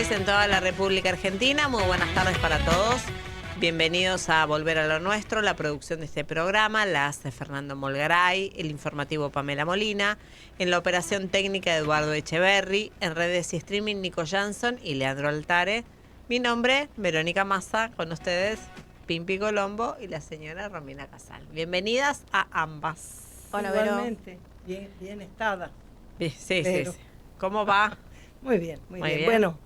En toda la República Argentina. Muy buenas tardes para todos. Bienvenidos a Volver a lo Nuestro. La producción de este programa la hace Fernando Molgaray, el informativo Pamela Molina, en la operación técnica Eduardo Echeverry, en redes y streaming Nico Jansson y Leandro Altare. Mi nombre, Verónica Massa, con ustedes Pimpi Colombo y la señora Romina Casal. Bienvenidas a ambas. Hola, igualmente, bien estada. Sí. ¿Cómo va? Muy bien. Bueno,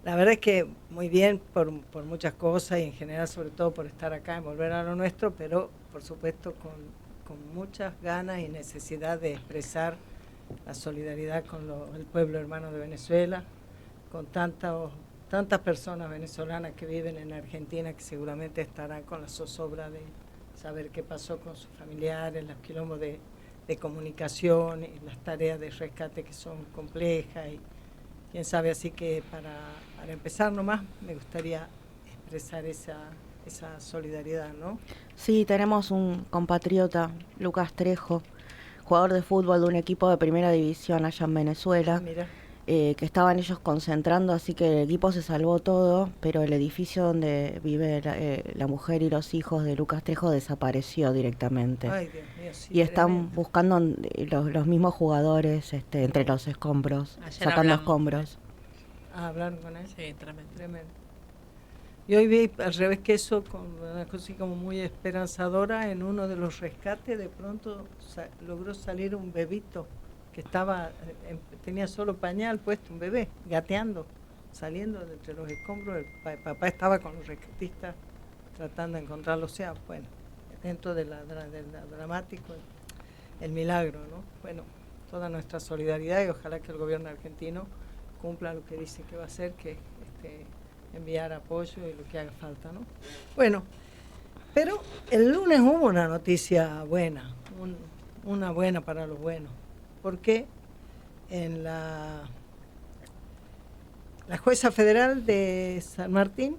la verdad es que muy bien por muchas cosas y en general sobre todo por estar acá en Volver a lo Nuestro, pero por supuesto con muchas ganas y necesidad de expresar la solidaridad con el pueblo hermano de Venezuela, con tantas personas venezolanas que viven en Argentina que seguramente estarán con la zozobra de saber qué pasó con sus familiares, los quilombos de comunicación y las tareas de rescate que son complejas y quién sabe, así que para empezar nomás me gustaría expresar esa solidaridad, ¿no? Sí, tenemos un compatriota, Lucas Trejo, jugador de fútbol de un equipo de primera división allá en Venezuela, que estaban ellos concentrando, así que el equipo se salvó todo, pero el edificio donde vive la mujer y los hijos de Lucas Trejo desapareció directamente. Ay, Dios mío, sí, y están tremendo. buscando los mismos jugadores entre los escombros, sacando escombros. ¿Hablaron con él? Sí, tremendo. Y hoy vi al revés que eso, con una cosa así como muy esperanzadora, en uno de los rescates de pronto logró salir un bebito que tenía solo pañal puesto, un bebé, gateando, saliendo de entre los escombros. El papá estaba con los rescatistas tratando de encontrarlo, o sea, bueno, dentro de la dramático, el milagro, ¿no? Bueno, toda nuestra solidaridad y ojalá que el gobierno argentino cumpla lo que dice que va a hacer, que enviar apoyo y lo que haga falta, ¿no? Bueno, pero el lunes hubo una noticia buena, una buena para los buenos, porque en la jueza federal de San Martín,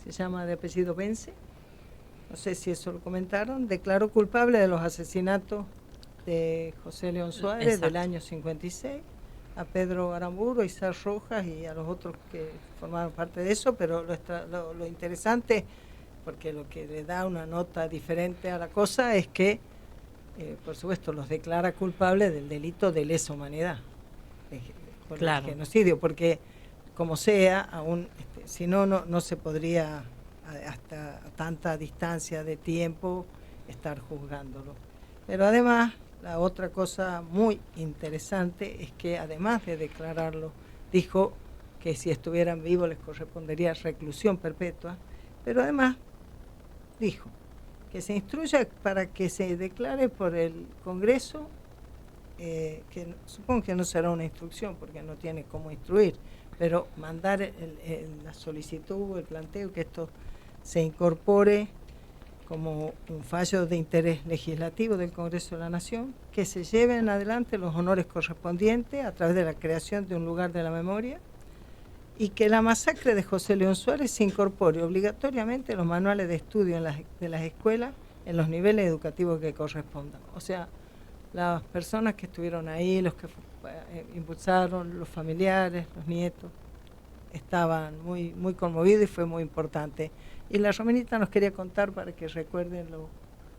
se llama de apellido Vence, no sé si eso lo comentaron, declaró culpable de los asesinatos de José León Suárez. Exacto. Del año 56, a Pedro Aramburu, Isaac Rojas y a los otros que formaron parte de eso, pero lo interesante, porque lo que le da una nota diferente a la cosa es que, por supuesto, los declara culpables del delito de lesa humanidad, por el genocidio, porque como sea, aún si no se podría hasta tanta distancia de tiempo estar juzgándolo. Pero además, la otra cosa muy interesante es que además de declararlo, dijo que si estuvieran vivos les correspondería reclusión perpetua, pero además dijo que se instruya para que se declare por el Congreso, que supongo que no será una instrucción porque no tiene cómo instruir, pero mandar la solicitud, el planteo, que esto se incorpore como un fallo de interés legislativo del Congreso de la Nación, que se lleven adelante los honores correspondientes a través de la creación de un lugar de la memoria y que la masacre de José León Suárez se incorpore obligatoriamente en los manuales de estudio de las escuelas en los niveles educativos que correspondan. O sea, las personas que estuvieron ahí, los que impulsaron, los familiares, los nietos, estaban muy, muy conmovidos y fue muy importante. Y la Rominita nos quería contar para que recuerden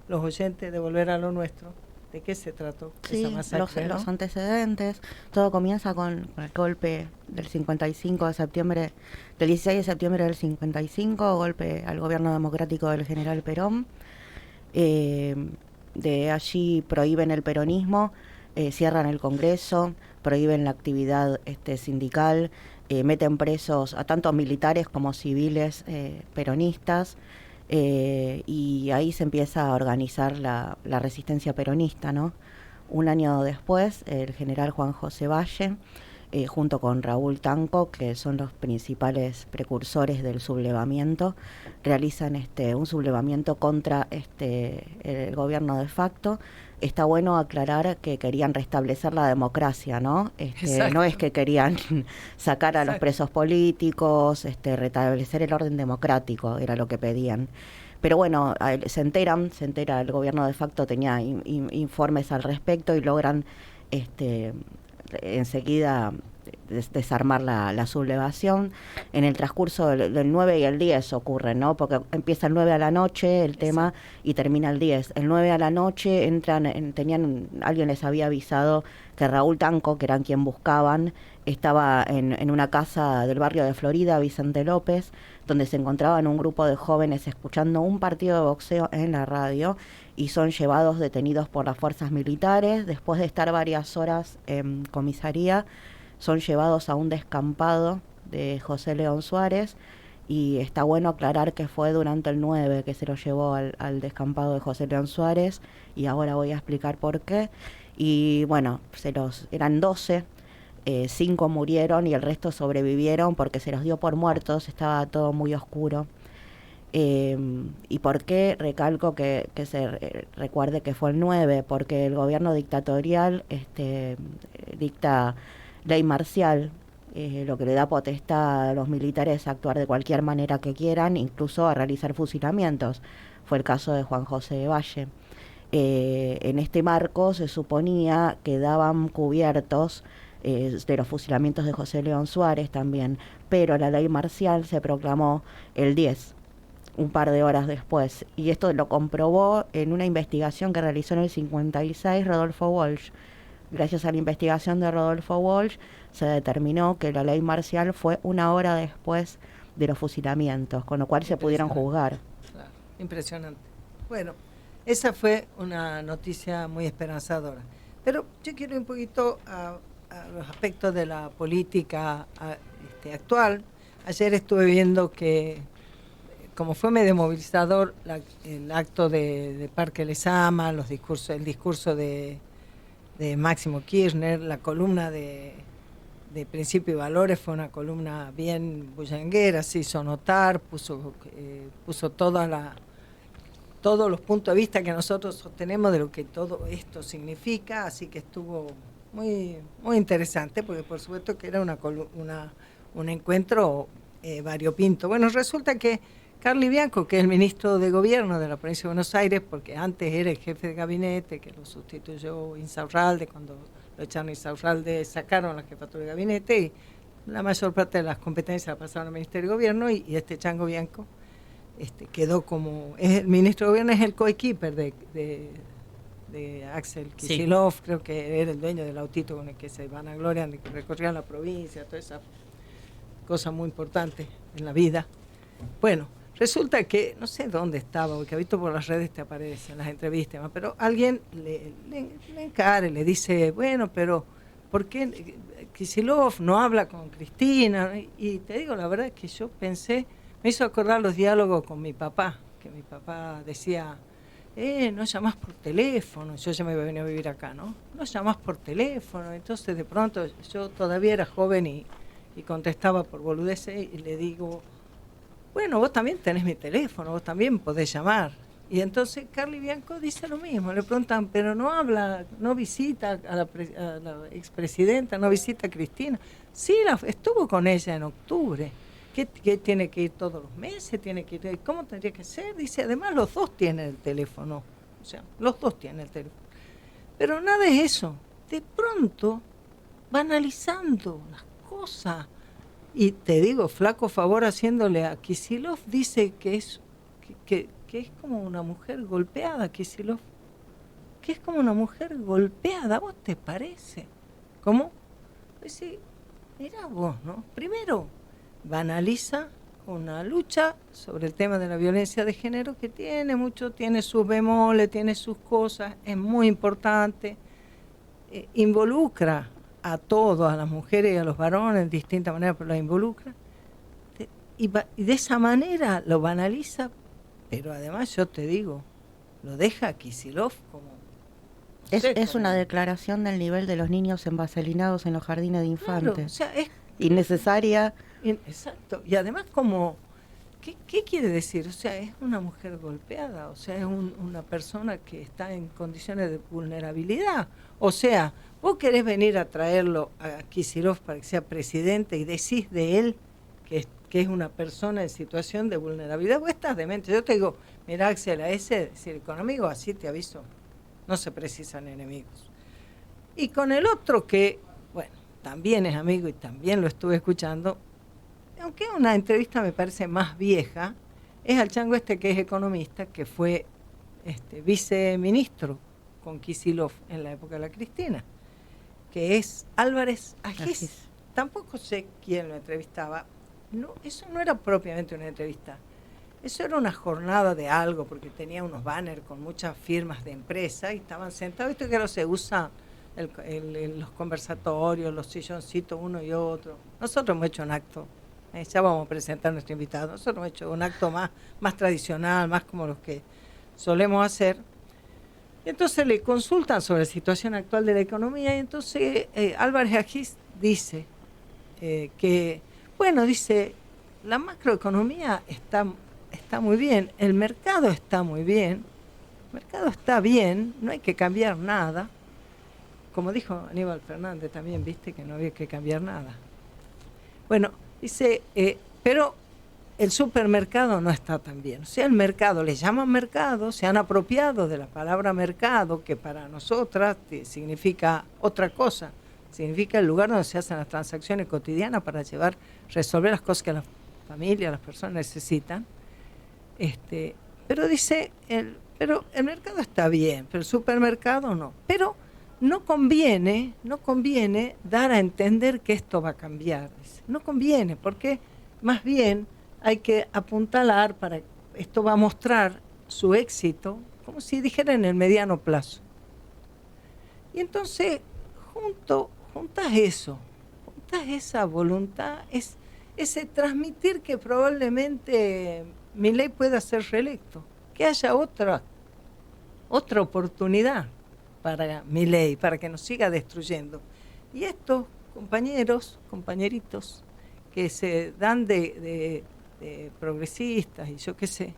los oyentes de Volver a lo Nuestro, de qué se trató esa masacre. Los antecedentes, todo comienza con el golpe del 55 de septiembre, del 16 de septiembre del 55, golpe al gobierno democrático del general Perón. De allí prohíben el peronismo, cierran el Congreso, prohíben la actividad sindical, meten presos a tanto militares como civiles peronistas, y ahí se empieza a organizar la resistencia peronista, ¿no? Un año después, el general Juan José Valle junto con Raúl Tanco, que son los principales precursores del sublevamiento, realizan un sublevamiento contra el gobierno de facto. Está bueno aclarar que querían restablecer la democracia, ¿no? No es que querían sacar a los presos políticos, restablecer el orden democrático, era lo que pedían. Pero bueno, se entera, el gobierno de facto tenía informes al respecto y logran enseguida desarmar la sublevación. En el transcurso del 9 y el 10 ocurre, ¿no? Porque empieza el 9 a la noche el tema y termina el 10. El 9 a la noche alguien les había avisado que Raúl Tanco, que eran quien buscaban, estaba en una casa del barrio de Florida, Vicente López, donde se encontraban un grupo de jóvenes escuchando un partido de boxeo en la radio y son llevados detenidos por las fuerzas militares. Después de estar varias horas en comisaría, son llevados a un descampado de José León Suárez, y está bueno aclarar que fue durante el 9 que se lo llevó al descampado de José León Suárez, y ahora voy a explicar por qué. Y bueno, eran 12, 5 murieron y el resto sobrevivieron porque se los dio por muertos, estaba todo muy oscuro. ¿Y por qué recalco que se recuerde que fue el 9? Porque el gobierno dictatorial dicta ley marcial, lo que le da potestad a los militares a actuar de cualquier manera que quieran, incluso a realizar fusilamientos. Fue el caso de Juan José de Valle. En este marco se suponía que daban cubiertos de los fusilamientos de José León Suárez también, pero la ley marcial se proclamó el 10, un par de horas después, y esto lo comprobó en una investigación que realizó en el 56 Rodolfo Walsh. Gracias a la investigación de Rodolfo Walsh se determinó que la ley marcial fue una hora después de los fusilamientos, con lo cual se pudieron juzgar. Claro, impresionante. Bueno, esa fue una noticia muy esperanzadora. Pero yo quiero ir un poquito a los aspectos de la política actual. Ayer estuve viendo que, como fue medio movilizador el acto de Parque Lezama, el discurso de Máximo Kirchner, la columna de Principio y Valores fue una columna bien bullanguera, se hizo notar, puso todos los puntos de vista que nosotros sostenemos de lo que todo esto significa, así que estuvo muy, muy interesante, porque por supuesto que era un encuentro variopinto. Bueno, resulta que Carly Bianco, que es el ministro de Gobierno de la provincia de Buenos Aires, porque antes era el jefe de gabinete, que lo sustituyó Insaurralde, cuando lo echaron Insaurralde sacaron la jefatura de gabinete y la mayor parte de las competencias la pasaron al Ministerio de Gobierno, y este Chango Bianco quedó como, el ministro de Gobierno es el coequiper de Axel Kicillof, sí. Creo que era el dueño del autito con el que se vanaglorian de que recorrían la provincia, toda esa cosa muy importante en la vida. Bueno, resulta que, no sé dónde estaba, porque visto por las redes te aparecen las entrevistas, pero alguien le encara y le dice, bueno, pero ¿por qué Kicillof no habla con Cristina? Y te digo, la verdad es que yo pensé, me hizo acordar los diálogos con mi papá, que mi papá decía, no llamás por teléfono, yo ya me venía a vivir acá, ¿no? No llamás por teléfono, entonces de pronto yo todavía era joven y contestaba por boludeces y le digo, bueno, vos también tenés mi teléfono, vos también podés llamar. Y entonces Carly Bianco dice lo mismo, le preguntan, pero no habla, no visita a la expresidenta, no visita a Cristina. Sí, estuvo con ella en octubre. ¿Qué tiene que ir todos los meses? ¿Tiene que ir? ¿Cómo tendría que ser? Dice, además los dos tienen el teléfono. O sea, los dos tienen el teléfono. Pero nada es eso. De pronto, banalizando las cosas. Y te digo, flaco favor haciéndole a Kicillof, dice que es como una mujer golpeada, Kicillof. Que es como una mujer golpeada, ¿a vos te parece? ¿Cómo? Pues sí, mirá vos, ¿no? Primero, banaliza una lucha sobre el tema de la violencia de género que tiene sus bemoles, tiene sus cosas, es muy importante, involucra a todos, a las mujeres y a los varones de distinta manera, pero la involucra, y de esa manera lo banaliza, pero además yo te digo, lo deja a Kicillof Es una declaración del nivel de los niños envaselinados en los jardines de infantes. Claro, o sea, es innecesaria. Exacto. Y además, como, ¿qué quiere decir? O sea, es una mujer golpeada, o sea, es una persona que está en condiciones de vulnerabilidad. O sea, vos querés venir a traerlo a Kicillof para que sea presidente y decís de él que es una persona en situación de vulnerabilidad. Vos estás demente. Yo te digo, mira, Axel, a ese, decir, con amigos así te aviso, no se precisan enemigos. Y con el otro que, bueno, también es amigo y también lo estuve escuchando, aunque una entrevista me parece más vieja, es al chango este que es economista, que fue viceministro con Kicillof en la época de la Cristina, que es Álvarez Agis. Tampoco sé quién lo entrevistaba. No, eso no era propiamente una entrevista. Eso era una jornada de algo, porque tenía unos banners con muchas firmas de empresa y estaban sentados. Esto que ahora se usa los conversatorios, los silloncitos uno y otro. Nosotros hemos hecho un acto, ya vamos a presentar a nuestro invitado, nosotros hemos hecho un acto más tradicional, más como los que solemos hacer. Y entonces le consultan sobre la situación actual de la economía y entonces Álvarez Agis dice que, bueno, dice, la macroeconomía está muy bien, el mercado está muy bien, el mercado está bien, no hay que cambiar nada. Como dijo Aníbal Fernández también, viste que no había que cambiar nada. Bueno, dice, pero el supermercado no está tan bien. O sea, el mercado, le llaman mercado, se han apropiado de la palabra mercado, que para nosotras significa otra cosa. Significa el lugar donde se hacen las transacciones cotidianas para resolver las cosas que las familias, las personas necesitan. Pero dice, pero el mercado está bien, pero el supermercado no. Pero no conviene dar a entender que esto va a cambiar. No conviene, porque más bien hay que apuntalar para esto va a mostrar su éxito, como si dijera en el mediano plazo. Y entonces, juntas esa voluntad, ese transmitir que probablemente Milei pueda ser reelecto, que haya otra oportunidad para Milei, para que nos siga destruyendo. Y estos compañeritos que se dan de progresistas y yo qué sé,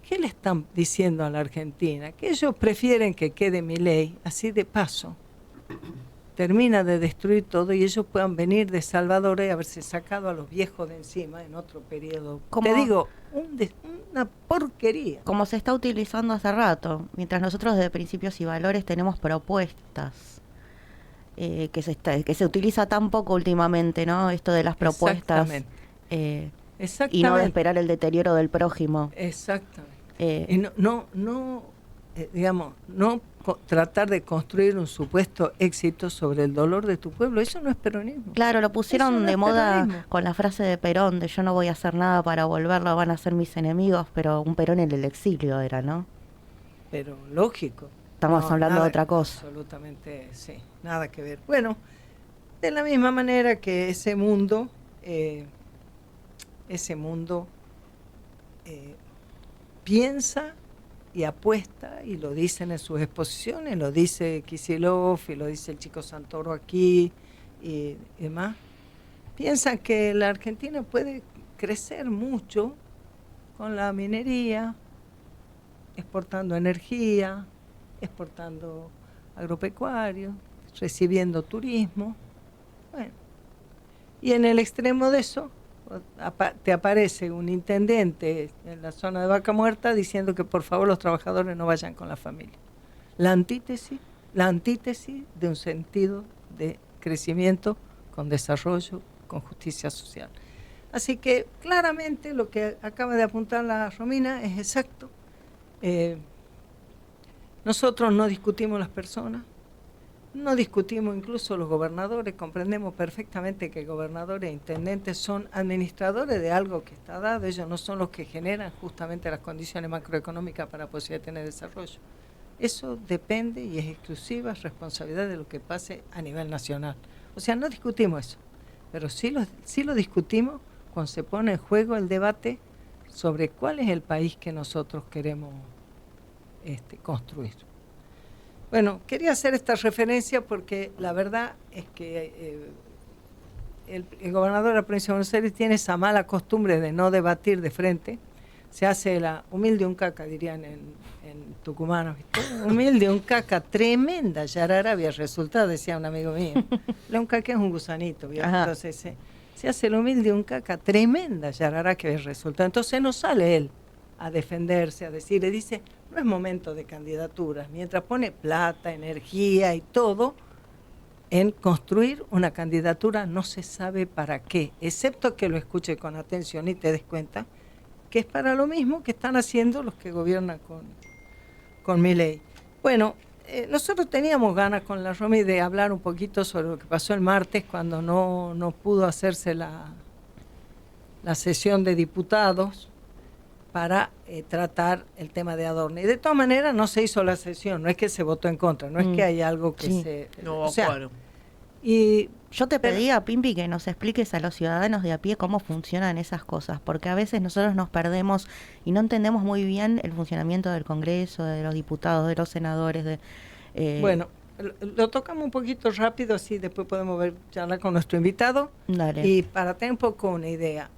¿qué le están diciendo a la Argentina? Que ellos prefieren que quede Milei, así de paso termina de destruir todo y ellos puedan venir de Salvador y haberse sacado a los viejos de encima en otro periodo. Te digo, una porquería. Como se está utilizando hace rato, mientras nosotros desde Principios y Valores tenemos propuestas, que se utiliza tan poco últimamente, ¿no? Esto de las propuestas. Exactamente. Y no de esperar el deterioro del prójimo. Exactamente. Y no tratar de construir un supuesto éxito sobre el dolor de tu pueblo, eso no es peronismo. Claro, lo pusieron de moda con la frase de Perón, de yo no voy a hacer nada para volverlo, van a ser mis enemigos, pero un Perón en el exilio era, ¿no? Pero lógico. Estamos hablando de otra cosa. Absolutamente, sí, nada que ver. Bueno, de la misma manera que ese mundo piensa y apuesta, y lo dicen en sus exposiciones, lo dice Kicillof y lo dice el Chico Santoro aquí y demás, piensan que la Argentina puede crecer mucho con la minería, exportando energía, exportando agropecuario, recibiendo turismo. Bueno, y en el extremo de eso te aparece un intendente en la zona de Vaca Muerta diciendo que por favor los trabajadores no vayan con la familia. La antítesis de un sentido de crecimiento con desarrollo, con justicia social. Así que claramente lo que acaba de apuntar la Romina es exacto. Nosotros no discutimos las personas, no discutimos incluso los gobernadores, comprendemos perfectamente que gobernadores e intendentes son administradores de algo que está dado, ellos no son los que generan justamente las condiciones macroeconómicas para poder tener desarrollo. Eso depende y es exclusiva responsabilidad de lo que pase a nivel nacional. O sea, no discutimos eso, pero sí lo discutimos cuando se pone en juego el debate sobre cuál es el país que nosotros queremos construir. Bueno, quería hacer esta referencia porque la verdad es que el gobernador de la provincia de Buenos Aires tiene esa mala costumbre de no debatir de frente. Se hace la humilde un caca, dirían en tucumano, ¿viste? Humilde un caca, tremenda yarara había resultado, decía un amigo mío. La un caca es un gusanito, ¿vio? Entonces se hace el humilde un caca, tremenda yarara que había resultado. Entonces no sale él a defenderse, a decir, le dice, no es momento de candidaturas, mientras pone plata, energía y todo en construir una candidatura no se sabe para qué, excepto que lo escuche con atención y te des cuenta que es para lo mismo que están haciendo los que gobiernan con Milei. Bueno, nosotros teníamos ganas con la Romy de hablar un poquito sobre lo que pasó el martes cuando no pudo hacerse la sesión de diputados para tratar el tema de Adorni. De todas maneras no se hizo la sesión, no es que se votó en contra, no es que hay algo que se... No, o sea, claro. Y yo te pedía, Pimpi, que nos expliques a los ciudadanos de a pie cómo funcionan esas cosas, porque a veces nosotros nos perdemos y no entendemos muy bien el funcionamiento del Congreso, de los diputados, de los senadores. Bueno, lo tocamos un poquito rápido, así después podemos charlar con nuestro invitado. Dale. Y para tener un poco una idea,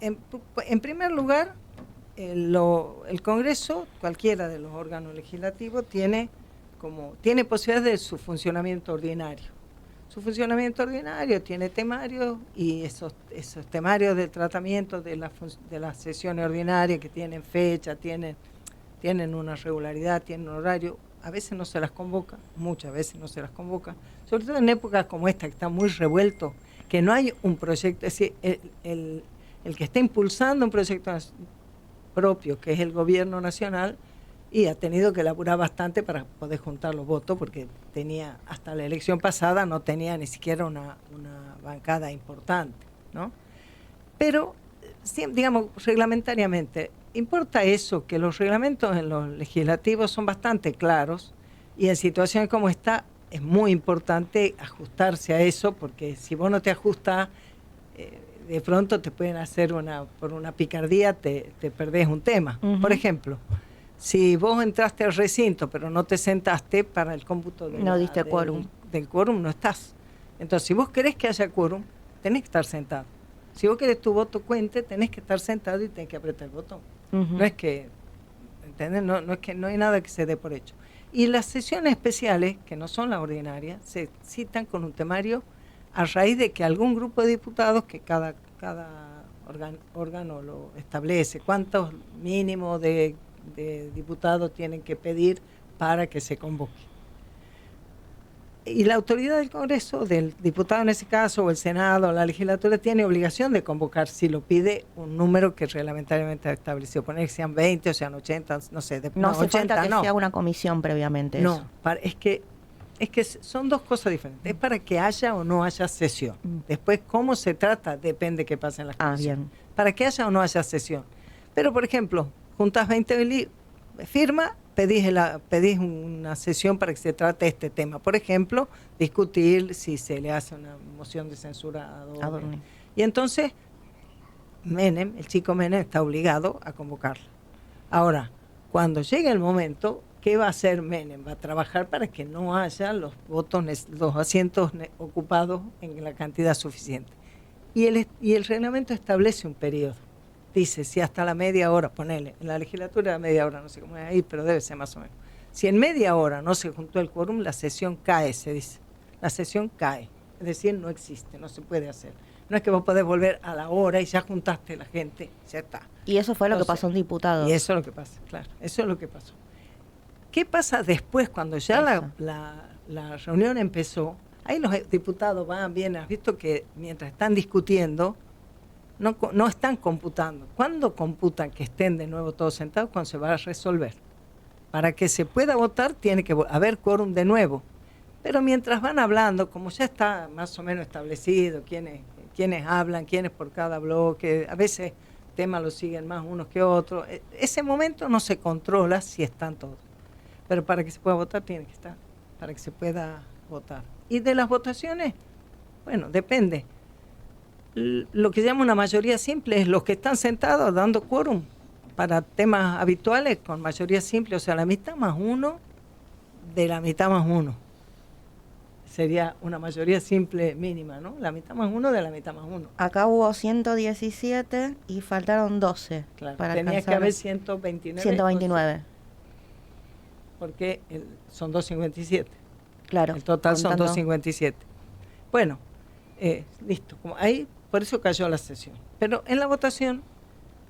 en primer lugar, el Congreso, cualquiera de los órganos legislativos, tiene posibilidades de su funcionamiento ordinario. Su funcionamiento ordinario tiene temarios y esos temarios del tratamiento de las sesiones ordinarias que tienen fecha, tienen una regularidad, tienen un horario, a veces no se las convoca, muchas veces no se las convoca, sobre todo en épocas como esta que está muy revuelto, que no hay un proyecto, es decir, el que está impulsando un proyecto propio, que es el gobierno nacional, y ha tenido que laburar bastante para poder juntar los votos, porque hasta la elección pasada no tenía ni siquiera una bancada importante, ¿no? Pero, digamos, reglamentariamente, importa eso, que los reglamentos en los legislativos son bastante claros, y en situaciones como esta es muy importante ajustarse a eso, porque si vos no te ajustas, de pronto te pueden hacer por una picardía, te perdés un tema. Uh-huh. Por ejemplo, si vos entraste al recinto pero no te sentaste para el cómputo del quórum, no estás. Entonces, si vos querés que haya quórum, tenés que estar sentado. Si vos querés tu voto cuente, tenés que estar sentado y tenés que apretar el botón. Uh-huh. No es que, ¿entendés? No es que no hay nada que se dé por hecho. Y las sesiones especiales, que no son las ordinarias, se citan con un temario a raíz de que algún grupo de diputados, que cada órgano lo establece, cuántos mínimos de diputados tienen que pedir para que se convoque. Y la autoridad del Congreso, del diputado en ese caso, o el Senado, o la legislatura, tiene obligación de convocar si lo pide un número que reglamentariamente ha establecido. Poner que sean 20 o sean 80, no sé. No hace 80, falta que no. sea una comisión previamente. No, es que son dos cosas diferentes. Es para que haya o no haya sesión. Después, cómo se trata, depende que pasen las cosas. Bien. Para que haya o no haya sesión. Pero, por ejemplo, juntas 20 firma, pedís una sesión para que se trate este tema. Por ejemplo, discutir si se le hace una moción de censura a Adorni. Y entonces, el chico Menem está obligado a convocarla. Ahora, cuando llegue el momento, ¿qué va a hacer Menem? Va a trabajar para que no haya los asientos ocupados en la cantidad suficiente. Y el reglamento establece un periodo. Dice, si hasta la media hora, ponele, en la legislatura media hora, no sé cómo es ahí, pero debe ser más o menos. Si en media hora no se juntó el quórum, la sesión cae, se dice. La sesión cae, es decir, no existe, no se puede hacer. No es que vos podés volver a la hora y ya juntaste la gente, ya está. Y eso fue lo que pasó en diputados. Y eso es lo que pasa, claro, eso es lo que pasó. ¿Qué pasa después, cuando ya la reunión empezó? Ahí los diputados van, vienen, has visto que mientras están discutiendo, no están computando. ¿Cuándo computan que estén de nuevo todos sentados? Cuando se va a resolver. Para que se pueda votar tiene que haber quórum de nuevo. Pero mientras van hablando, como ya está más o menos establecido quiénes hablan, quiénes por cada bloque, a veces temas los siguen más unos que otros, ese momento no se controla si están todos. Pero para que se pueda votar tiene que estar, para que se pueda votar. Y de las votaciones, bueno, depende. Lo que se llama una mayoría simple es los que están sentados dando quórum para temas habituales con mayoría simple, o sea, la mitad más uno de la mitad más uno. Sería una mayoría simple mínima, ¿no? La mitad más uno de la mitad más uno. Acá hubo 117 y faltaron 12. Claro, para tenía que alcanzar haber 129. 129. Porque son 257. Claro. El total son contando. 257. Bueno, listo. Como ahí, por eso cayó la sesión. Pero en la votación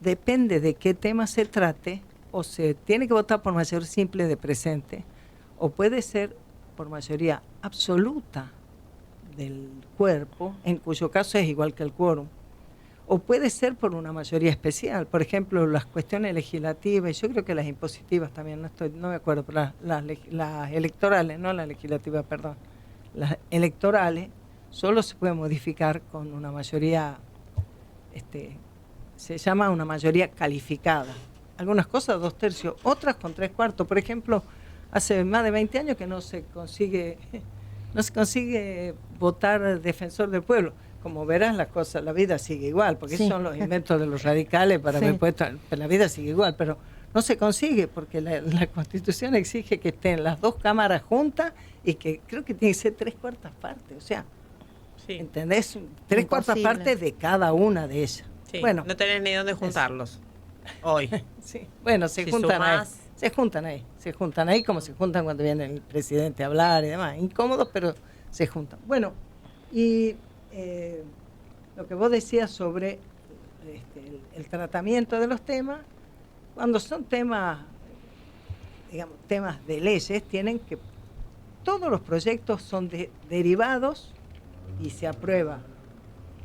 depende de qué tema se trate, o se tiene que votar por mayoría simple de presente, o puede ser por mayoría absoluta del cuerpo, en cuyo caso es igual que el quórum, o puede ser por una mayoría especial. Por ejemplo, las cuestiones legislativas, yo creo que las impositivas también, no me acuerdo, pero las electorales, no las legislativas, perdón, las electorales solo se pueden modificar con una mayoría, se llama una mayoría calificada. Algunas cosas 2/3, otras con 3/4. Por ejemplo, hace más de 20 años que no se consigue votar defensor del pueblo. Como verás, la vida sigue igual, porque sí. Esos son los inventos de los radicales para sí. haber puesto, pero la vida sigue igual, pero no se consigue porque la Constitución exige que estén las dos cámaras juntas y que creo que tiene que ser 3/4 partes, o sea, Sí. ¿entendés? 3/4 partes de cada una de ellas. Sí, Bueno, no tenés ni dónde juntarlos hoy. sí. Bueno, se Si juntan ahí. sumás- Se juntan ahí como se juntan cuando viene el presidente a hablar y demás. Incómodos, pero se juntan. Bueno, y lo que vos decías sobre el tratamiento de los temas, cuando son temas, digamos, temas de leyes, tienen que, todos los proyectos son derivados y se aprueba,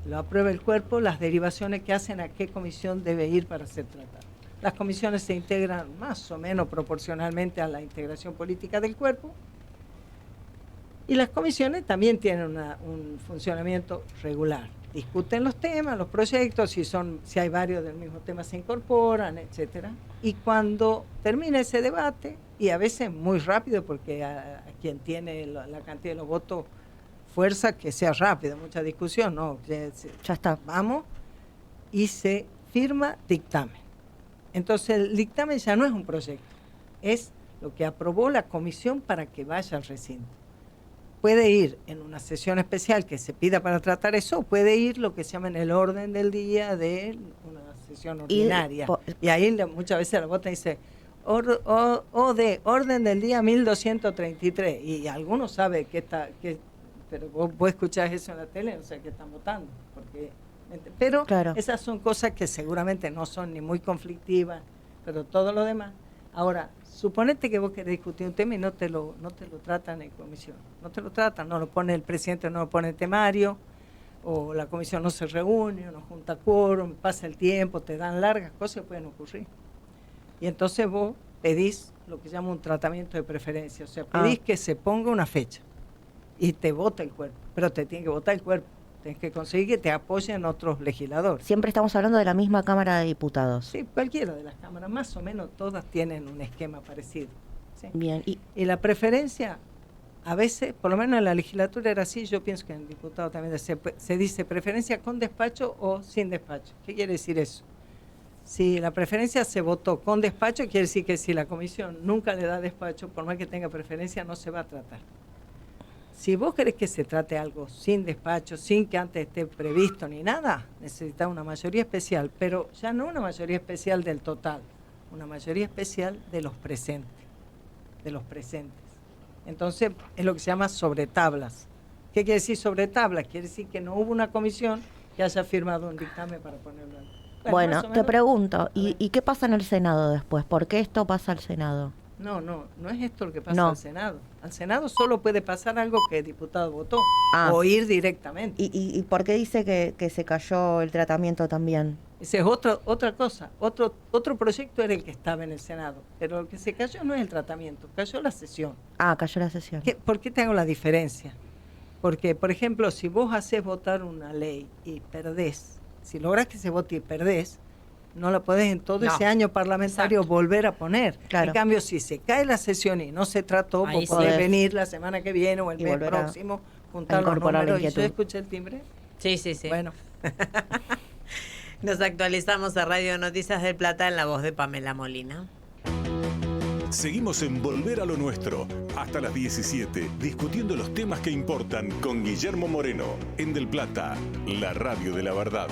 lo aprueba el cuerpo, las derivaciones que hacen a qué comisión debe ir para ser tratado. Las comisiones se integran más o menos proporcionalmente a la integración política del cuerpo, y las comisiones también tienen un funcionamiento regular. Discuten los temas, los proyectos, si hay varios del mismo tema se incorporan, etcétera. Y cuando termina ese debate, y a veces muy rápido, porque a quien tiene la cantidad de los votos fuerza que sea rápido, mucha discusión, no, Ya está. vamos, y se firma dictamen. Entonces el dictamen ya no es un proyecto, es lo que aprobó la comisión para que vaya al recinto. Puede ir en una sesión especial que se pida para tratar eso, o puede ir lo que se llama en el orden del día de una sesión ordinaria. Y ahí muchas veces la vota dice, orden del día 1233, y algunos saben pero vos escuchás eso en la tele, o sea que están votando, pero claro. Esas son cosas que seguramente no son ni muy conflictivas, pero todo lo demás. Ahora, suponete que vos querés discutir un tema y no te lo tratan en comisión, no te lo tratan, no lo pone el presidente, no lo pone el temario, o la comisión no se reúne, no junta quórum, pasa el tiempo, te dan largas cosas que pueden ocurrir. Y entonces vos pedís lo que llama un tratamiento de preferencia, o sea, pedís que se ponga una fecha y te vota el cuerpo, pero te tiene que votar el cuerpo, tienes que conseguir que te apoyen otros legisladores. Siempre estamos hablando de la misma Cámara de Diputados. Sí, cualquiera de las cámaras, más o menos todas tienen un esquema parecido. ¿Sí? Bien. Y la preferencia, a veces, por lo menos en la legislatura era así, yo pienso que en el diputado también se dice preferencia con despacho o sin despacho. ¿Qué quiere decir eso? Si la preferencia se votó con despacho, quiere decir que si la comisión nunca le da despacho, por más que tenga preferencia, no se va a tratar. Si vos querés que se trate algo sin despacho, sin que antes esté previsto ni nada, necesitas una mayoría especial, pero ya no una mayoría especial del total, una mayoría especial de los presentes, Entonces, es lo que se llama sobre tablas. ¿Qué quiere decir sobre tablas? Quiere decir que no hubo una comisión que haya firmado un dictamen para ponerlo en... Bueno, te pregunto, ¿y qué pasa en el Senado después? ¿Por qué esto pasa al Senado? No es esto lo que pasa al Senado. Al Senado solo puede pasar algo que el diputado votó, o ir directamente. ¿Y por qué dice que se cayó el tratamiento también? Esa es otra cosa. Otro proyecto era el que estaba en el Senado, pero lo que se cayó no es el tratamiento, cayó la sesión. Cayó la sesión. ¿Por qué te hago la diferencia? Porque, por ejemplo, si vos haces votar una ley y perdés, si lográs que se vote y perdés, no la podés en todo ese año parlamentario volver a poner. Claro. En cambio, si se cae la sesión y no se trató, vos podés venir la semana que viene o el mes próximo, juntar los números. ¿Y yo escuché el timbre? Sí. Bueno. Nos actualizamos a Radio Noticias del Plata en la voz de Pamela Molina. Seguimos en Volver a lo Nuestro, hasta las 17, discutiendo los temas que importan con Guillermo Moreno, en Del Plata, la radio de la verdad.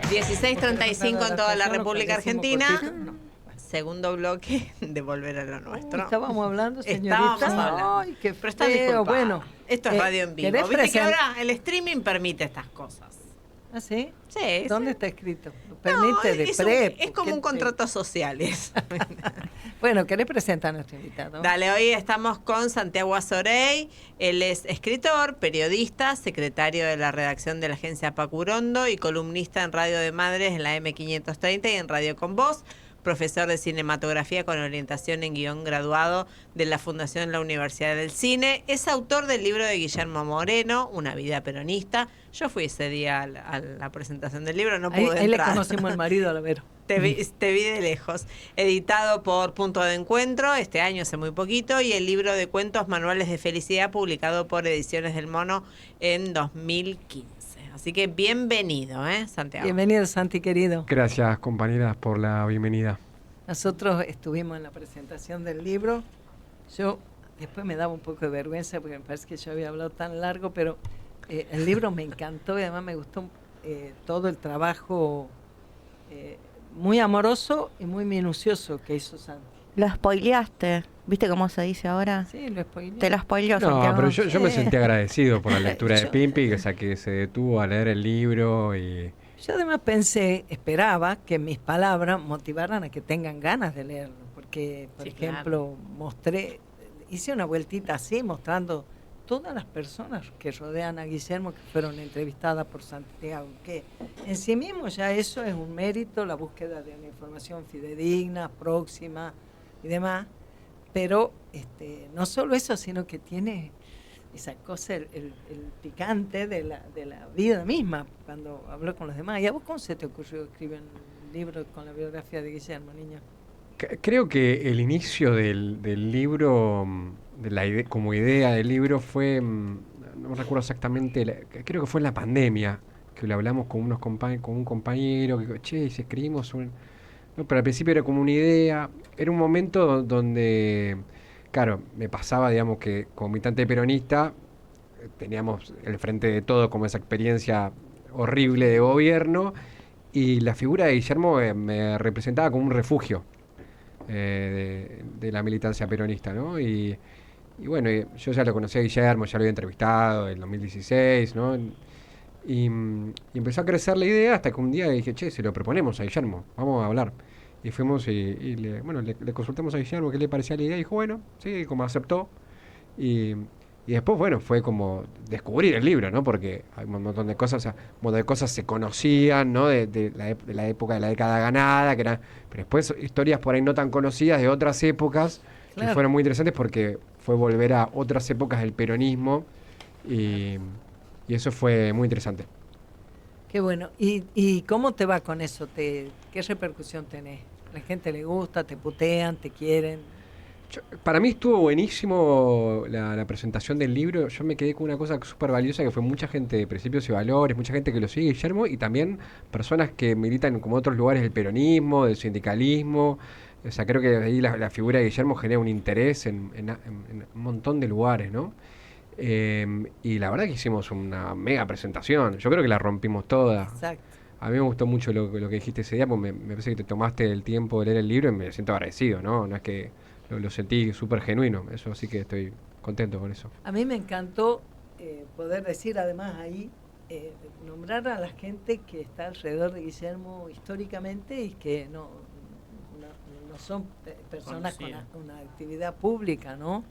...16:35 en toda la República Argentina. Segundo bloque de Volver a lo Nuestro. Estábamos hablando, señorita. Estábamos hablando. Ay, qué pero está feo. Bueno, esto es radio en vivo. Viste que ahora el streaming permite estas cosas. ¿Ah, sí? Sí. ¿Dónde está escrito? Lo permite de PREP. Es como un contrato social. Bueno, ¿querés presentar a nuestro invitado? Dale, hoy estamos con Santiago Azorey. Él es escritor, periodista, secretario de la redacción de la agencia Pacurondo y columnista en Radio de Madres en la M530 y en Radio con Voz. Profesor de cinematografía con orientación en guión graduado de la Fundación La Universidad del Cine. Es autor del libro de Guillermo Moreno, Una vida peronista. Yo fui ese día a la presentación del libro, no pude entrar. Ahí le conocimos al marido a la Vero. Te vi de lejos. Editado por Punto de Encuentro, este año hace muy poquito, y el libro de cuentos Manuales de Felicidad, publicado por Ediciones del Mono en 2015. Así que bienvenido, Santiago. Bienvenido, Santi, querido. Gracias, compañeras, por la bienvenida. Nosotros estuvimos en la presentación del libro. Yo después me daba un poco de vergüenza porque me parece que yo había hablado tan largo, pero el libro me encantó y además me gustó todo el trabajo muy amoroso y muy minucioso que hizo Santi. Lo spoileaste, ¿viste cómo se dice ahora? Sí, lo spoileé. Te lo spoileó, No, Santiago. pero yo me sentí agradecido por la lectura de Pimpi, o sea, que se detuvo a leer el libro y... Yo además esperaba que mis palabras motivaran a que tengan ganas de leerlo, porque, por ejemplo, hice una vueltita así, mostrando todas las personas que rodean a Guillermo, que fueron entrevistadas por Santiago, que en sí mismo ya eso es un mérito, la búsqueda de una información fidedigna, próxima y demás, pero no solo eso, sino que tiene esa cosa, el picante de la vida misma, cuando habló con los demás. ¿Y a vos cómo se te ocurrió escribir un libro con la biografía de Guillermo, niña? Creo que el inicio del libro, como idea del libro, fue, no me recuerdo exactamente, creo que fue en la pandemia, que lo hablamos con un compañero, que che, si escribimos no, pero al principio era como una idea, era un momento donde... Claro, me pasaba, digamos, que como militante peronista teníamos el frente de todo como esa experiencia horrible de gobierno y la figura de Guillermo me representaba como un refugio de la militancia peronista, ¿no? Y bueno, yo ya lo conocía a Guillermo, ya lo había entrevistado en 2016, ¿no? Y empezó a crecer la idea hasta que un día dije, che, se lo proponemos a Guillermo, vamos a hablar. Y fuimos y le consultamos a Guillermo qué le parecía la idea y dijo, bueno, sí, como aceptó. Y después, bueno, fue como descubrir el libro, ¿no? Porque hay un montón de cosas, se conocían, ¿no? De la época de la década ganada, pero después historias por ahí no tan conocidas de otras épocas, claro, que fueron muy interesantes porque fue volver a otras épocas del peronismo y eso fue muy interesante. Qué bueno. ¿Y cómo te va con eso? ¿Qué repercusión tenés? ¿La gente le gusta? ¿Te putean? ¿Te quieren? Para mí estuvo buenísimo la presentación del libro. Yo me quedé con una cosa súper valiosa que fue mucha gente de Principios y Valores, mucha gente que lo sigue, Guillermo, y también personas que militan como otros lugares del peronismo, del sindicalismo. O sea, creo que ahí la figura de Guillermo genera un interés en un montón de lugares, ¿no? Y la verdad que hicimos una mega presentación. Yo creo que la rompimos toda. Exacto. A mí me gustó mucho lo que dijiste ese día, porque me parece que te tomaste el tiempo de leer el libro y me siento agradecido, ¿no? No es que lo sentí súper genuino, eso sí que estoy contento con eso. A mí me encantó poder decir además ahí, nombrar a la gente que está alrededor de Guillermo históricamente y que no son personas con una actividad pública, ¿no?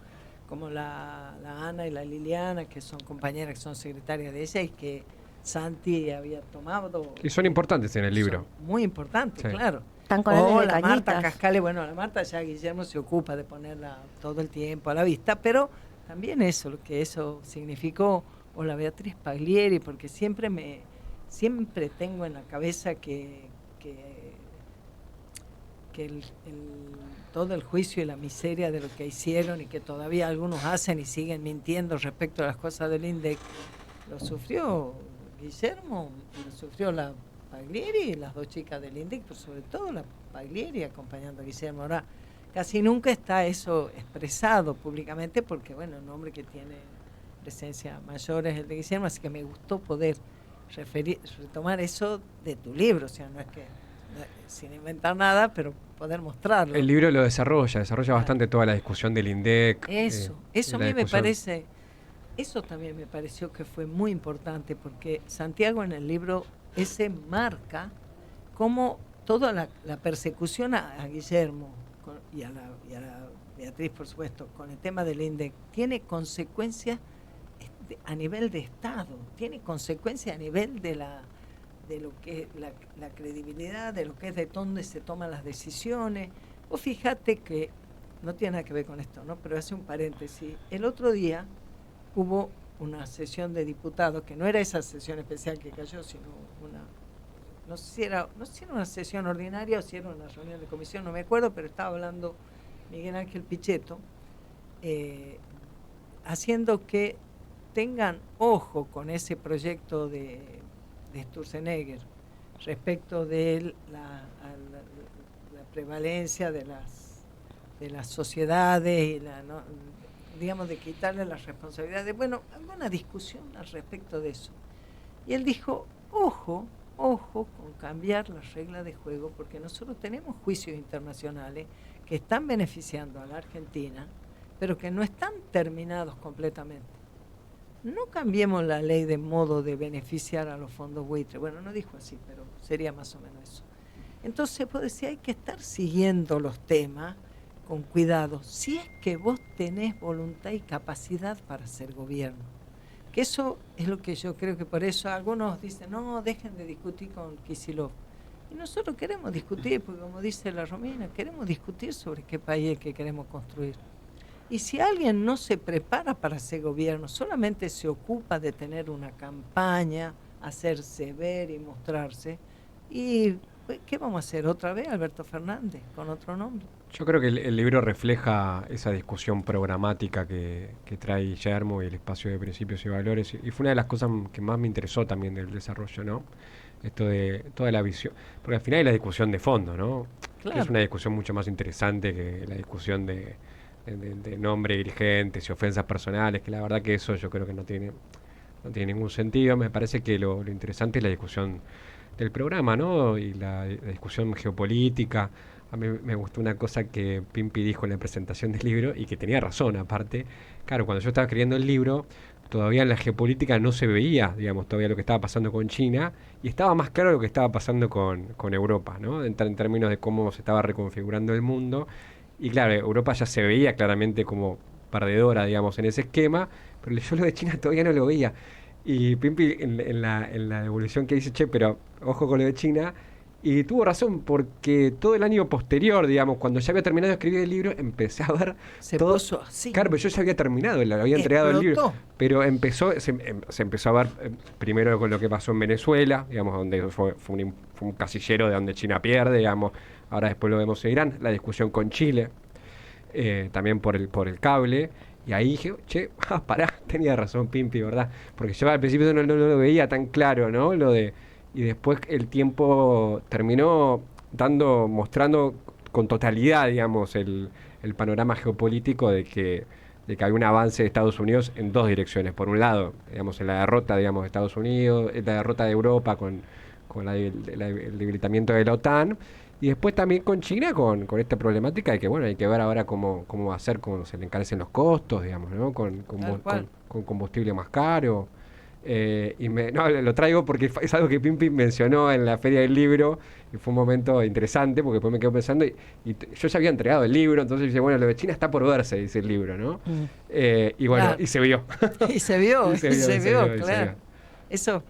Como la Ana y la Liliana, que son compañeras, que son secretarias de ella y que Santi había tomado. Y son importantes en el libro. Muy importantes, sí, claro. Están con la Marta Cascale, bueno, la Marta ya Guillermo se ocupa de ponerla todo el tiempo a la vista, pero también eso, lo que eso significó, o la Beatriz Paglieri, porque siempre tengo en la cabeza que todo el juicio y la miseria de lo que hicieron y que todavía algunos hacen y siguen mintiendo respecto a las cosas del INDEC, lo sufrió Guillermo, lo sufrió la Paglieri, las dos chicas del INDEC, pero sobre todo la Paglieri acompañando a Guillermo. Ahora, casi nunca está eso expresado públicamente porque, bueno, un hombre que tiene presencia mayor es el de Guillermo, así que me gustó poder retomar eso de tu libro, o sea, no es que sin inventar nada, pero poder mostrarlo. El libro lo desarrolla bastante toda la discusión del INDEC. Eso a mí me parece, eso también me pareció que fue muy importante, porque Santiago en el libro ese marca cómo toda la persecución a Guillermo y a la Beatriz, por supuesto, con el tema del INDEC, tiene consecuencias a nivel de Estado, tiene consecuencias a nivel de lo que es la credibilidad, de lo que es de dónde se toman las decisiones. Vos fíjate que, no tiene nada que ver con esto, ¿no? Pero hace un paréntesis. El otro día hubo una sesión de diputados, que no era esa sesión especial que cayó, sino no sé si era una sesión ordinaria o si era una reunión de comisión, no me acuerdo, pero estaba hablando Miguel Ángel Pichetto, haciendo que tengan ojo con ese proyecto de Sturzenegger respecto de la prevalencia de las sociedades y digamos, de quitarle las responsabilidades. Bueno, alguna discusión al respecto de eso. Y él dijo, ojo con cambiar las reglas de juego, porque nosotros tenemos juicios internacionales que están beneficiando a la Argentina, pero que no están terminados completamente. No cambiemos la ley de modo de beneficiar a los fondos buitres. Bueno, no dijo así, pero sería más o menos eso. Entonces, pues decía, hay que estar siguiendo los temas con cuidado, si es que vos tenés voluntad y capacidad para ser gobierno. Que eso es lo que yo creo que por eso algunos dicen, no, dejen de discutir con Kicillof. Y nosotros queremos discutir, porque como dice la Romina, queremos discutir sobre qué país es que queremos construir. Y si alguien no se prepara para ser gobierno, solamente se ocupa de tener una campaña, hacerse ver y mostrarse, ¿y qué vamos a hacer? ¿Otra vez Alberto Fernández con otro nombre? Yo creo que el libro refleja esa discusión programática que trae Guillermo y el espacio de principios y valores, y fue una de las cosas que más me interesó también del desarrollo, ¿no? Esto de toda la visión, porque al final hay la discusión de fondo, ¿no? Claro. Que es una discusión mucho más interesante que la discusión de nombre, dirigentes y ofensas personales, que la verdad que eso yo creo que no tiene ningún sentido. Me parece que lo interesante es la discusión del programa, ¿no? Y la discusión geopolítica. A mí me gustó una cosa que Pimpi dijo en la presentación del libro, y que tenía razón aparte. Claro, cuando yo estaba escribiendo el libro, todavía en la geopolítica no se veía, digamos, todavía lo que estaba pasando con China, y estaba más claro lo que estaba pasando con Europa, ¿no? En términos de cómo se estaba reconfigurando el mundo. Y claro, Europa ya se veía claramente como perdedora, digamos, en ese esquema, pero yo lo de China todavía no lo veía. Y Pimpi en la devolución que dice, che, pero ojo con lo de China, y tuvo razón, porque todo el año posterior, digamos, cuando ya había terminado de escribir el libro, empecé a ver todo. Puso así. Claro, pero yo ya había terminado, había entregado el libro, pero se empezó a ver primero con lo que pasó en Venezuela, digamos, donde fue un casillero de donde China pierde, digamos. Ahora después lo vemos en Irán, la discusión con Chile, también por el cable. Y ahí dije, che, pará, tenía razón Pimpi, ¿verdad? Porque yo al principio no lo veía tan claro, ¿no? Y después el tiempo terminó mostrando con totalidad, digamos, el panorama geopolítico de que hay un avance de Estados Unidos en dos direcciones. Por un lado, digamos, en la derrota, digamos, de Estados Unidos, en la derrota de Europa con el debilitamiento de la OTAN. Y después también con China, con esta problemática de que, bueno, hay que ver ahora cómo va a ser cuando se le encarecen los costos, digamos, ¿no? Con combustible más caro. Lo traigo porque es algo que Pimpi mencionó en la Feria del Libro, y fue un momento interesante, porque después me quedo pensando, y yo ya había entregado el libro, entonces dice, bueno, lo de China está por verse, dice el libro, ¿no? Y bueno, claro. Y se vio. Y se vio, claro. Eso,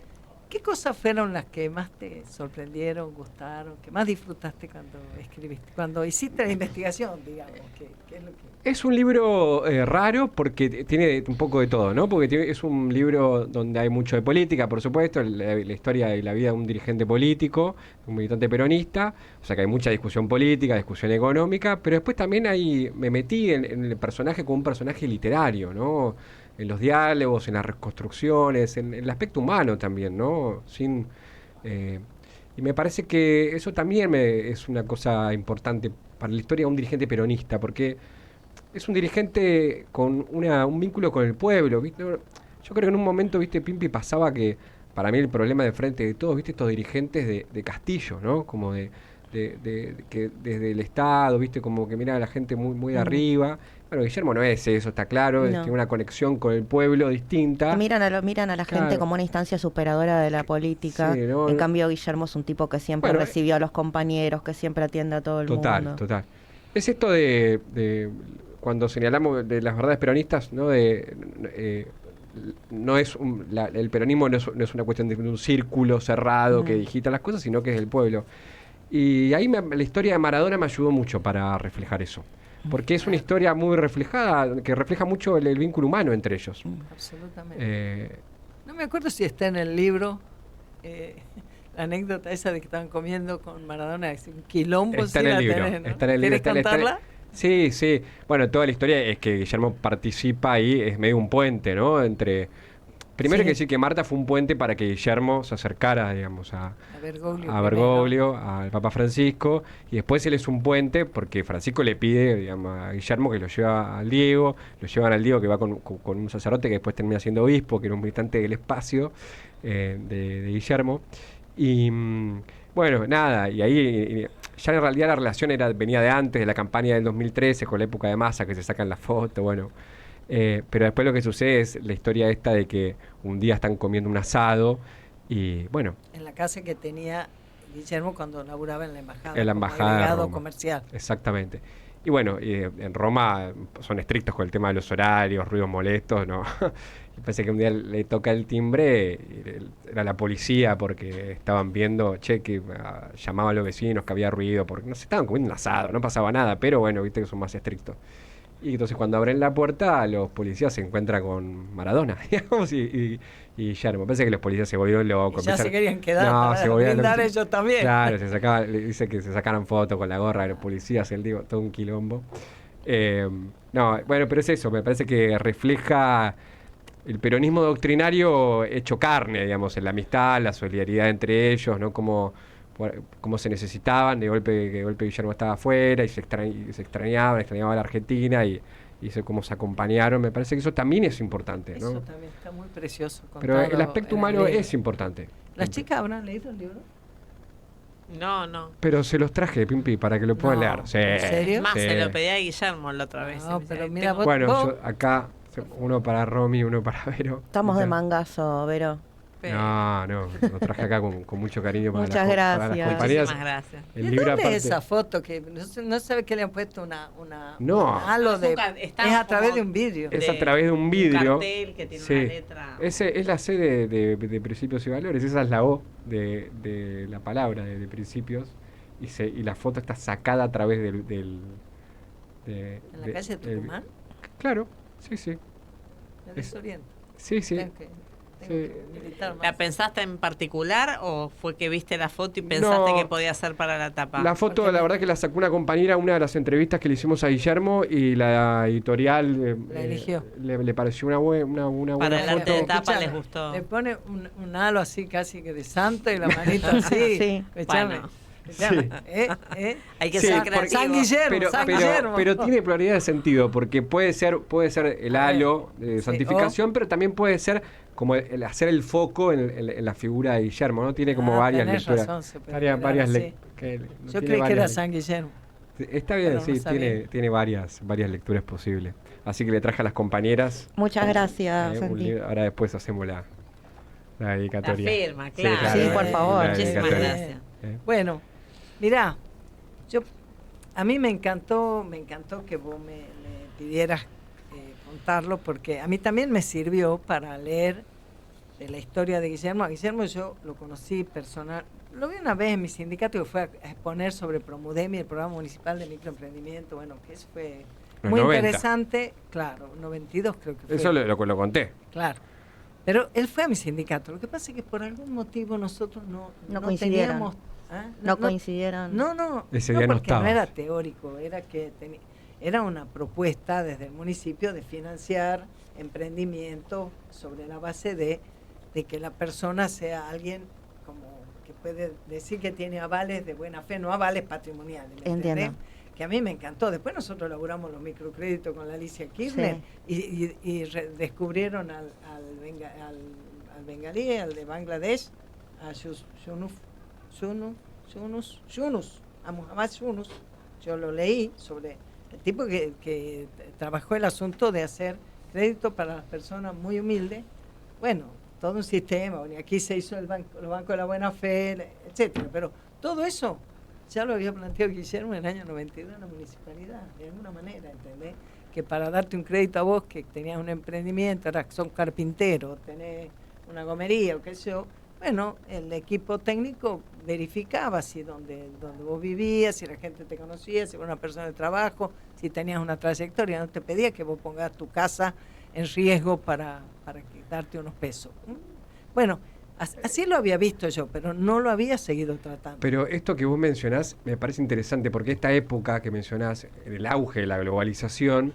¿Qué cosas fueron las que más te sorprendieron, gustaron, que más disfrutaste cuando escribiste, cuando hiciste la investigación, digamos? ¿Qué es lo que...? Es un libro raro porque tiene un poco de todo, ¿no? Porque es un libro donde hay mucho de política, por supuesto, la historia y la vida de un dirigente político, un militante peronista, o sea que hay mucha discusión política, discusión económica, pero después también me metí en el personaje como un personaje literario, ¿no? En los diálogos, en las reconstrucciones, en el aspecto humano también, ¿no? Y me parece que eso también es una cosa importante para la historia de un dirigente peronista, porque es un dirigente con un vínculo con el pueblo, ¿viste? Yo creo que en un momento, ¿viste, Pimpi? Pasaba que, para mí el problema de frente de todos, ¿viste? Estos dirigentes de Castillo, ¿no? Como que desde el Estado, ¿viste? Como que mira a la gente muy de arriba. Bueno, Guillermo no es eso, está claro, tiene una conexión con el pueblo distinta. Miran a la gente como una instancia superadora de la política. Sí, ¿no? En cambio, Guillermo es un tipo que siempre recibió a los compañeros, que siempre atiende a todo el mundo. Total. Es esto de cuando señalamos de las verdades peronistas, ¿no? No es el peronismo no es una cuestión de un círculo cerrado que digita las cosas, sino que es del pueblo. Y ahí la historia de Maradona me ayudó mucho para reflejar eso. Porque es una historia muy reflejada, que refleja mucho el vínculo humano entre ellos. Absolutamente. No me acuerdo si está en el libro la anécdota esa de que estaban comiendo con Maradona, es un quilombo. Está en el libro. Tenés, ¿no? Está en el libro. ¿Querés contarla? Sí. Bueno, toda la historia es que Guillermo participa ahí, es medio un puente, ¿no? Primero hay que decir que Marta fue un puente para que Guillermo se acercara, digamos, a Bergoglio, al Papa Francisco, y después él es un puente porque Francisco le pide, digamos, a Guillermo que lo lleva al Diego, lo llevan al Diego que va con un sacerdote que después termina siendo obispo, que era un militante del espacio de Guillermo. Y bueno, nada, y ahí ya en realidad la relación venía de antes, de la campaña del 2013, con la época de Massa, que se sacan la foto, bueno. Pero después lo que sucede es la historia esta de que un día están comiendo un asado y bueno. En la casa que tenía Guillermo cuando laburaba en la embajada. En la embajada de Roma. Comercial. Exactamente. Y bueno, en Roma son estrictos con el tema de los horarios, ruidos molestos, ¿no? Y parece que un día le toca el timbre, era la policía porque estaban viendo, que llamaban a los vecinos que había ruido, porque no se estaban comiendo un asado, no pasaba nada, pero bueno, viste que son más estrictos. Y entonces cuando abren la puerta, los policías se encuentran con Maradona, digamos, y Guillermo. Parece que los policías se volvieron locos. Ya se querían quedar, no, se volvieron locos. Ellos también. Claro, dice que se sacaran fotos con la gorra de los policías, todo un quilombo. No, bueno, pero es eso, me parece que refleja el peronismo doctrinario hecho carne, digamos, en la amistad, la solidaridad entre ellos, ¿no? Como se necesitaban, de golpe Guillermo estaba afuera y se extrañaba a la Argentina y cómo se acompañaron. Me parece que eso también es importante, ¿no? Eso también está muy precioso. Pero el aspecto humano es importante. ¿Las chicas habrán leído el libro? No. Pero se los traje, Pimpi, para que lo puedan leer. Sí, ¿en serio? Más se lo pedí a Guillermo la otra vez. No, pero mira, vos, bueno, yo acá, uno para Romy, uno para Vero. Estamos de mangazo, Vero. No, lo traje acá con mucho cariño para Muchas gracias. Para las compañeras. Muchísimas gracias. El libro ¿Dónde aparte, es esa foto que no sabe que le han puesto un halo es a través de un vidrio? Es a través de un vidrio. Un cartel que tiene una letra. Ese es la C de Principios y Valores, esa es la O de la palabra de Principios y la foto está sacada a través ¿En la calle de Tucumán? Claro, sí. ¿Me desoriento? Sí. ¿La pensaste en particular o fue que viste la foto y pensaste que podía ser para la tapa? La foto, la verdad que la sacó una compañera, una de las entrevistas que le hicimos a Guillermo y la editorial la eligió. Le pareció una buena para el foto. arte de tapa les gustó. Le pone un halo así casi que de santo y la manita así. Sí. Bueno. Hay que ser creativo. San Guillermo. Pero tiene pluralidad de sentido porque puede ser el halo de santificación, pero también puede ser como hacer el foco en la figura de Guillermo, ¿no? Tiene como varias lecturas. Yo creí que era San Guillermo. Está bien, sí, tiene varias lecturas posibles. Así que le traje a las compañeras. Muchas gracias, Santi. Ahora después hacemos la dedicatoria. La firma, claro. Sí, por favor. Muchísimas gracias. Bueno, mirá, a mí me encantó que vos me pidieras contarlo porque a mí también me sirvió para leer de la historia de Guillermo. A Guillermo yo lo conocí personal, lo vi una vez en mi sindicato que fue a exponer sobre Promudemi, el programa municipal de microemprendimiento, bueno, que eso fue muy 90. Interesante, claro, 92 creo que fue. Eso lo conté. Claro. Pero él fue a mi sindicato. Lo que pasa es que por algún motivo nosotros no coincidieron. teníamos... ¿ah? No coincidieron. No, Ese día no porque estabas. no era teórico, era que era una propuesta desde el municipio de financiar emprendimiento sobre la base de que la persona sea alguien como que puede decir que tiene avales de buena fe, no avales patrimoniales. ¿me Entiendo. entendés? Que a mí me encantó. Después nosotros elaboramos los microcréditos con la Alicia Kirchner y descubrieron al bengalí, al de Bangladesh, a Yunus, a Muhammad Yunus. Yo lo leí sobre el tipo que trabajó el asunto de hacer crédito para las personas muy humildes. Bueno, todo un sistema. Aquí se hizo los bancos de la buena fe, etcétera. Pero todo eso ya lo había planteado Guillermo en el año 92 en la municipalidad, de alguna manera, ¿entendés? Que para darte un crédito a vos, que tenías un emprendimiento, son carpinteros, tenés una gomería o qué sé yo, bueno, el equipo técnico verificaba si donde vos vivías, si la gente te conocía, si eras una persona de trabajo, si tenías una trayectoria, no te pedía que vos pongas tu casa en riesgo para darte unos pesos. Bueno, así lo había visto yo, pero no lo había seguido tratando. Pero esto que vos mencionás me parece interesante porque esta época que mencionás, el auge de la globalización,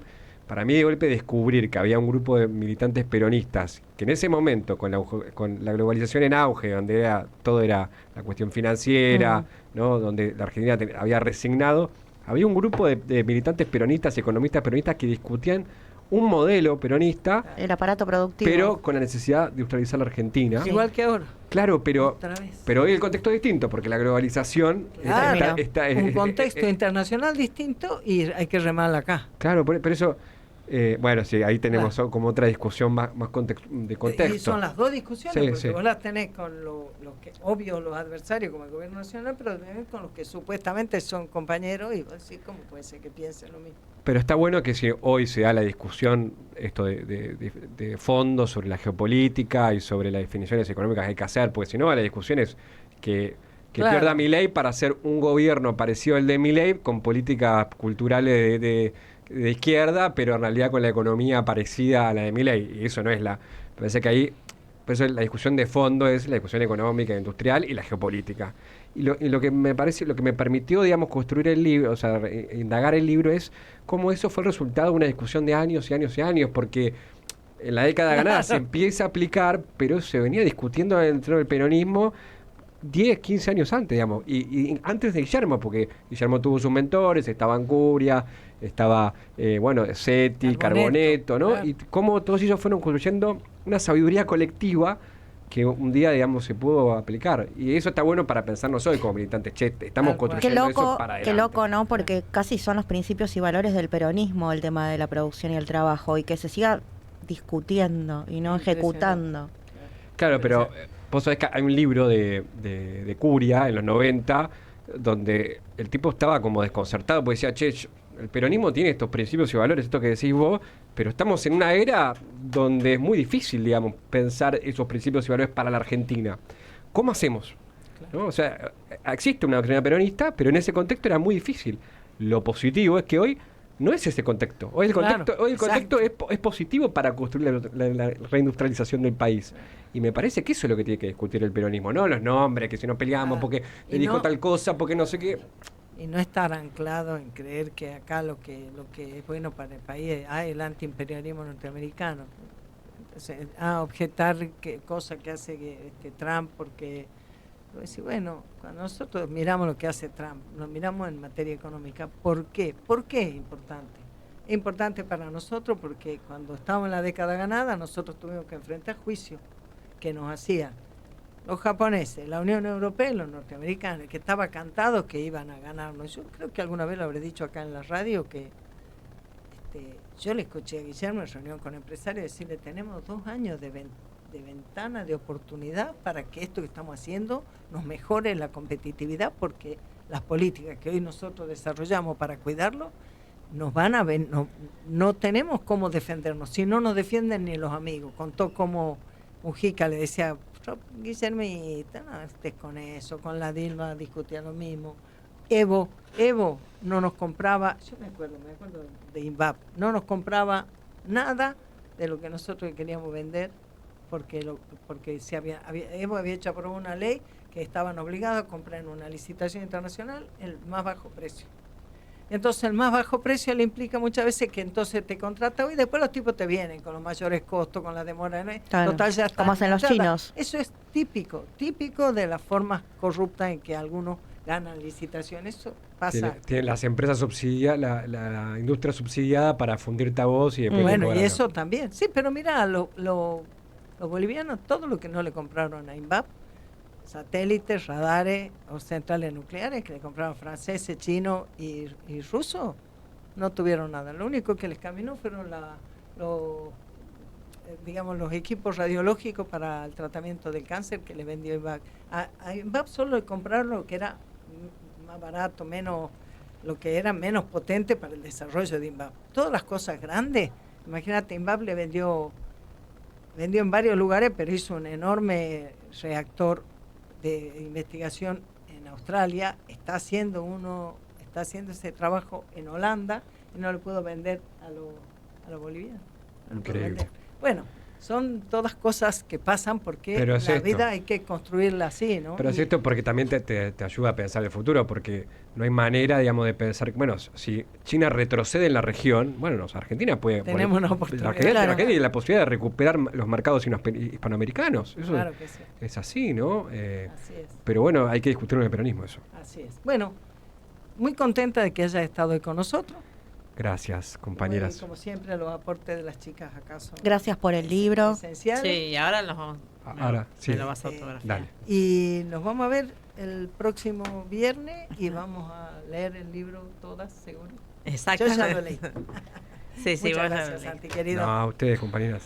para mí de golpe descubrir que había un grupo de militantes peronistas que en ese momento, con la globalización en auge, donde todo era la cuestión financiera, ¿no? Donde la Argentina había resignado, había un grupo de militantes peronistas, economistas peronistas que discutían un modelo peronista, el aparato productivo, pero con la necesidad de industrializar la Argentina. Sí. Igual que ahora. Claro, pero hoy el contexto es distinto, porque la globalización está un contexto internacional distinto y hay que remarla acá. Claro, pero eso, bueno, sí, ahí tenemos como otra discusión más de contexto. Y son las dos discusiones, Sí, porque sí. vos las tenés con los que, obvio, los adversarios como el gobierno nacional, pero también con los que supuestamente son compañeros y vos decís, ¿cómo puede ser que piensen lo mismo? Pero está bueno que si hoy se da la discusión esto de fondo sobre la geopolítica y sobre las definiciones económicas que hay que hacer, porque si no, la discusión es que Claro. pierda Milei para hacer un gobierno parecido al de Milei con políticas culturales de izquierda, pero en realidad con la economía parecida a la de Milei. Y eso no es me parece que ahí, por eso la discusión de fondo es la discusión económica, industrial y la geopolítica. Y lo que me parece, lo que me permitió, digamos, construir el libro, o sea, indagar el libro, es cómo eso fue el resultado de una discusión de años y años y años, porque en la década ganada se empieza a aplicar, pero se venía discutiendo dentro del peronismo 10, 15 años antes, digamos, y antes de Guillermo, porque Guillermo tuvo sus mentores, estaba Ancuria, estaba, Seti, Carboneto, ¿no? Claro. Y cómo todos ellos fueron construyendo una sabiduría colectiva que un día, digamos, se pudo aplicar. Y eso está bueno para pensarnos hoy como militantes. Che, estamos Tal cual. construyendo eso para adelante. Qué loco, ¿no? Porque casi son los principios y valores del peronismo el tema de la producción y el trabajo, y que se siga discutiendo y no ejecutando. Claro, pero vos sabés que hay un libro de Curia en los 90 donde el tipo estaba como desconcertado porque decía, che, el peronismo tiene estos principios y valores, esto que decís vos, pero estamos en una era donde es muy difícil, digamos, pensar esos principios y valores para la Argentina. ¿Cómo hacemos? ¿No? O sea, existe una doctrina peronista, pero en ese contexto era muy difícil. Lo positivo es que hoy no es ese contexto. Hoy el contexto es positivo para construir la reindustrialización del país. Y me parece que eso es lo que tiene que discutir el peronismo, no los nombres, que si nos peleamos porque le dijo tal cosa, porque no sé qué. Y no estar anclado en creer que acá lo que es bueno para el país es el antiimperialismo norteamericano. Entonces, objetar cosa que hace Trump, porque decir, bueno, cuando nosotros miramos lo que hace Trump, lo miramos en materia económica, ¿por qué? ¿Por qué es importante? Es importante para nosotros porque cuando estábamos en la década ganada, nosotros tuvimos que enfrentar juicios que nos hacían los japoneses, la Unión Europea y los norteamericanos, que estaba cantado que iban a ganarnos. Yo creo que alguna vez lo habré dicho acá en la radio, que yo le escuché a Guillermo en reunión con empresarios decirle, tenemos 2 años de ventana de oportunidad para que esto que estamos haciendo nos mejore la competitividad, porque las políticas que hoy nosotros desarrollamos para cuidarlo nos van a ver, no tenemos cómo defendernos, si no nos defienden ni los amigos, contó cómo Mujica le decía, Guillermita, no estés con eso, con la Dilma discutía lo mismo. Evo no nos compraba, yo me acuerdo de INVAP, no nos compraba nada de lo que nosotros queríamos vender, porque Evo había hecho aprobar una ley que estaban obligados a comprar en una licitación internacional el más bajo precio. Entonces el más bajo precio le implica muchas veces que entonces te contrata y después los tipos te vienen con los mayores costos, con la demora. Claro, total, ya está, como hacen los chinos. Eso es típico de las formas corruptas en que algunos ganan licitaciones. Eso pasa. Tienen las empresas subsidiadas, la industria subsidiada para fundirte a vos y después bueno, y eso también. Sí, pero mira, los bolivianos, todo lo que no le compraron a INVAP, satélites, radares o centrales nucleares que le compraron franceses, chinos y rusos, no tuvieron nada. Lo único que les caminó fueron los equipos radiológicos para el tratamiento del cáncer que le vendió INVAP. A INVAP solo le compraron lo que era más barato, menos potente para el desarrollo de INVAP. Todas las cosas grandes, imagínate, INVAP le vendió en varios lugares, pero hizo un enorme reactor de investigación en Australia, está haciendo ese trabajo en Holanda y no lo puedo vender a los bolivianos. Increíble. Bueno, son todas cosas que pasan porque la vida hay que construirla así, ¿no? Pero es esto porque también te ayuda a pensar el futuro, porque no hay manera, digamos, de pensar, bueno, si China retrocede en la región, bueno, Argentina puede... Tenemos una oportunidad. Argentina tiene la posibilidad de recuperar los mercados hispanoamericanos. Eso claro que sí. Es así, ¿no? Así es. Pero bueno, hay que discutir en el peronismo eso. Así es. Bueno, muy contenta de que haya estado hoy con nosotros. Gracias, compañeras. Como siempre, los aportes de las chicas acá son gracias por el libro. esenciales. Sí, y ahora los vamos. Sí. Me lo vas a autografiar. Dale. Y nos vamos a ver el próximo viernes y vamos a leer el libro todas, seguro. Exacto. Yo ya lo leí. Sí, Muchas vos gracias, Santi, querido. No, a ustedes, compañeras.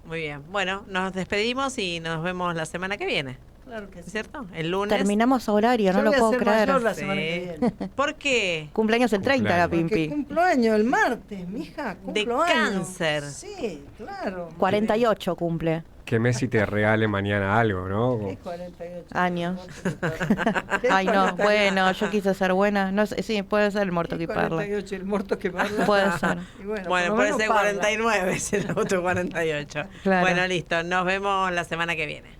Muy bien. Bueno, nos despedimos y nos vemos la semana que viene. Claro que ¿Es sí. cierto? El lunes. Terminamos a horario, no Yo lo voy a puedo ser creer. mayor la semana que viene. ¿Por qué? Cumpleaños el 30 la Cumpleaños. Porque Pimpi. cumplo año el martes, mija. De Cumplo año. cáncer. Sí, claro. 48 cumple. Que Messi te regale mañana algo, ¿no? ¿Qué 48 años. ¿Qué Ay, no, 48? bueno, yo quise ser buena. No sé, sí, puede ser el muerto ¿Qué que parla. 48? El muerto que parla. Puede ser. Y bueno, Bueno, por lo puede menos ser parla. 49, si el otro 48. Claro. Bueno, listo. Nos vemos la semana que viene.